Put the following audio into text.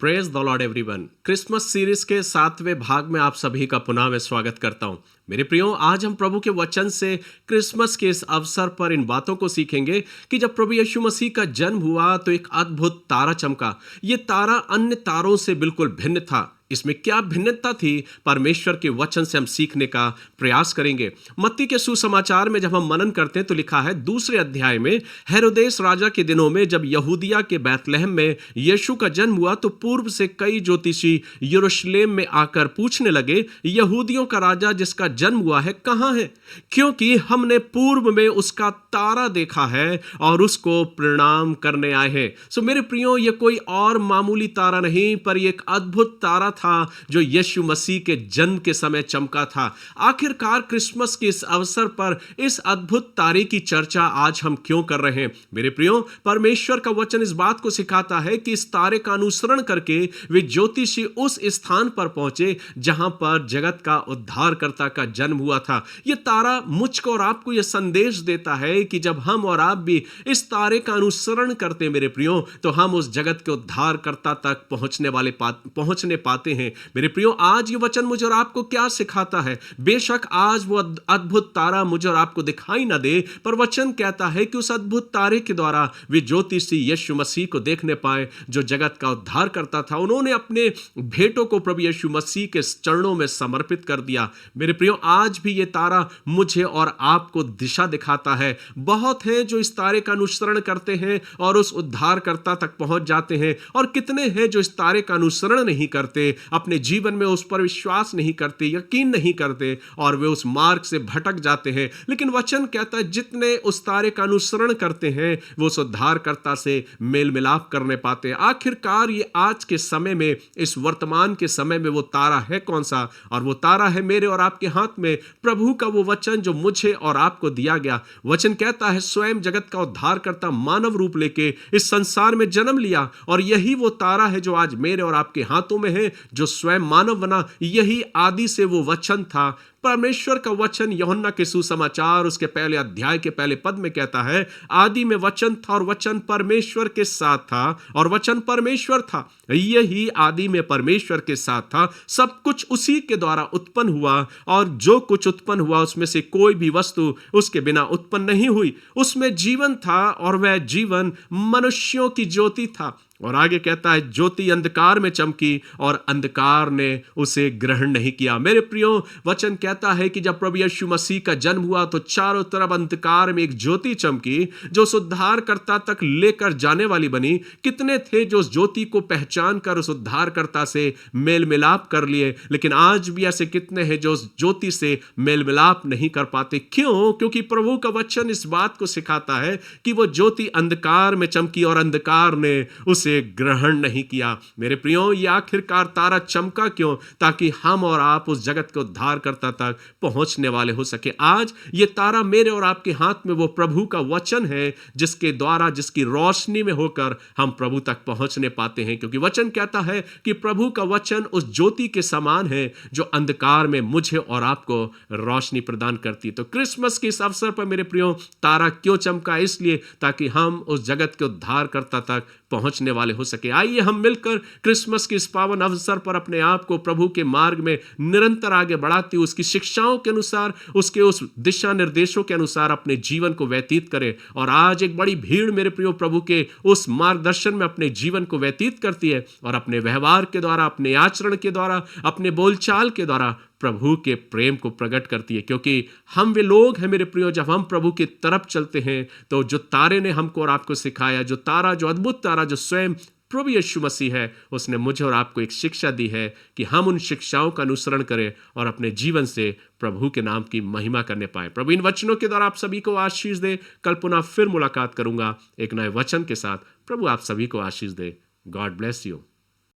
Praise the Lord everyone. Christmas series के 7वें भाग में आप सभी का पुनः मैं स्वागत करता हूं। मेरे प्रियो, आज हम प्रभु के वचन से क्रिसमस के इस अवसर पर इन बातों को सीखेंगे कि जब प्रभु यीशु मसीह का जन्म हुआ तो एक अद्भुत तारा चमका। ये तारा अन्य तारों से बिल्कुल भिन्न था। इसमें क्या भिन्नता थी, परमेश्वर के वचन से हम सीखने का प्रयास करेंगे। मत्ती के सुसमाचार में जब हम मनन करते हैं तो लिखा है 2 अध्याय में, हेरोदेस राजा के दिनों में जब यहूदिया के बैतलहम में यीशु का जन्म हुआ तो पूर्व से कई ज्योतिषी यरूशलेम में आकर पूछने लगे, यहूदियों का राजा जिसका जन्म हुआ है कहाँ है? क्योंकि हमने पूर्व में उसका तारा देखा है और उसको प्रणाम करने आए हैं। सो मेरे प्रियो, ये कोई और मामूली तारा नहीं, पर ये एक अद्भुत तारा था जो यीशु मसीह के जन्म के समय चमका था। आखिरकार क्रिसमस के इस अवसर पर इस अद्भुत तारे की चर्चा आज हम क्यों कर रहे हैं? मेरे प्रियो, परमेश्वर का वचन इस बात को सिखाता है कि इस तारे का अनुसरण करके वे ज्योतिषी उस स्थान पर पहुंचे जहां पर जगत का उद्धारकर्ता का जन्म हुआ था। यह तारा मुझको और आपको यह संदेश देता है कि जब हम और आप भी इस तारे का अनुसरण करते हैं मेरे प्रियो, तो हम उस जगत के उद्धारकर्ता तक पहुंचने पाते हैं। मेरे प्रियो, आज ये वचन मुझे और आपको क्या सिखाता है? बेशक आज वो अद्भुत तारा मुझे और आपको दिखाई ना दे, पर वचन कहता है कि उस अद्भुत तारे के द्वारा वे ज्योतिषी यीशु मसीह को देखने पाए जो जगत का उद्धार करता था। उन्होंने अपने भेंटों को प्रभु यीशु मसीह के चरणों में समर्पित कर दिया। मेरे प्रियो, आज भी ये तारा मुझे और आपको दिशा दिखाता है। बहुत हैं जो इस तारे का अनुसरण करते हैं और उस उद्धारकर्ता तक पहुंच जाते हैं, और कितने हैं जो इस तारे का अनुसरण नहीं करते, अपने जीवन में उस पर विश्वास नहीं करते, यकीन नहीं करते, और वे उस मार्ग से भटक जाते हैं। लेकिन वचन कहता है जितने उस तारे का अनुसरण करते हैं वो उस उद्धारकर्ता से मेल मिलाप करने पाते हैं। आखिरकार ये आज के समय में, इस वर्तमान के समय में वो तारा है कौन सा? और वो तारा है मेरे और आपके हाथ में, प्रभु का वो वचन जो मुझे और आपको दिया गया। वचन कहता है स्वयं जगत का उद्धारकर्ता मानव रूप लेके इस संसार में जन्म लिया, और यही वो तारा है जो आज मेरे और आपके हाथों में है, जो स्वयं मानव बना। यही आदि से वो वचन था। परमेश्वर का वचन यूहन्ना के सुसमाचार उसके पहले अध्याय के पहले पद में कहता है, आदि में वचन था और वचन परमेश्वर के साथ था और वचन परमेश्वर था। यही आदि में परमेश्वर के साथ था। सब कुछ उसी के द्वारा उत्पन्न हुआ, और जो कुछ उत्पन्न हुआ उसमें से कोई भी वस्तु उसके बिना उत्पन्न नहीं हुई। उसमें जीवन था और वह जीवन मनुष्यों की ज्योति था। और आगे कहता है, ज्योति अंधकार में चमकी और अंधकार ने उसे ग्रहण नहीं किया। मेरे प्रियो, वचन कहता है कि जब प्रभु यीशु मसीह का जन्म हुआ तो चारों तरफ अंधकार में एक ज्योति चमकी जो उस उद्धारकर्ता तक लेकर जाने वाली बनी। कितने थे जो उस ज्योति को पहचान कर उस उद्धारकर्ता से मेल मिलाप कर लिए, लेकिन आज भी ऐसे कितने हैं जो उस ज्योति से मेल मिलाप नहीं कर पाते। क्यों? क्योंकि प्रभु का वचन इस बात को सिखाता है कि वो ज्योति अंधकार में चमकी और अंधकार ने उसे ग्रहण नहीं किया। मेरे प्रियो, ये आखिरकार तारा चमका क्यों? ताकि हम और आप उस जगत के उद्धारकर्ता तक पहुंचने वाले हो सके। आज ये तारा मेरे और आपके हाथ में वो प्रभु का वचन है जिसके द्वारा, जिसकी रोशनी में होकर हम प्रभु तक पहुंचने पाते हैं। क्योंकि वचन कहता है कि प्रभु का वचन उस ज्योति के समान है जो अंधकार में मुझे और आपको रोशनी प्रदान करती है। तो क्रिसमस के इस अवसर पर मेरे प्रियो, तारा क्यों चमका? इसलिए ताकि हम उस जगत के उद्धारकर्ता तक पहुंचने वाले हो सके। आइए हम मिलकर क्रिसमस के इस पावन अवसर पर अपने आप को प्रभु के मार्ग में निरंतर आगे बढ़ाते हुए उसकी शिक्षाओं के अनुसार, उसके उस दिशा निर्देशों के अनुसार अपने जीवन को व्यतीत करें। और आज एक बड़ी भीड़ मेरे प्रियो प्रभु के उस मार्गदर्शन में अपने जीवन को व्यतीत करती है, और अपने व्यवहार के द्वारा, अपने आचरण के द्वारा, अपने बोलचाल के द्वारा प्रभु के प्रेम को प्रकट करती है। क्योंकि हम वे लोग हैं मेरे प्रियो, जब हम प्रभु की तरफ चलते हैं तो जो तारे ने हमको और आपको सिखाया, जो तारा, जो अद्भुत तारा जो स्वयं प्रभु यीशु मसीह है, उसने मुझे और आपको एक शिक्षा दी है कि हम उन शिक्षाओं का अनुसरण करें और अपने जीवन से प्रभु के नाम की महिमा करने पाए। प्रभु इन वचनों के द्वारा आप सभी को आशीष दे। कल पुनः फिर मुलाकात करूंगा एक नए वचन के साथ। प्रभु आप सभी को आशीष दे। God bless you.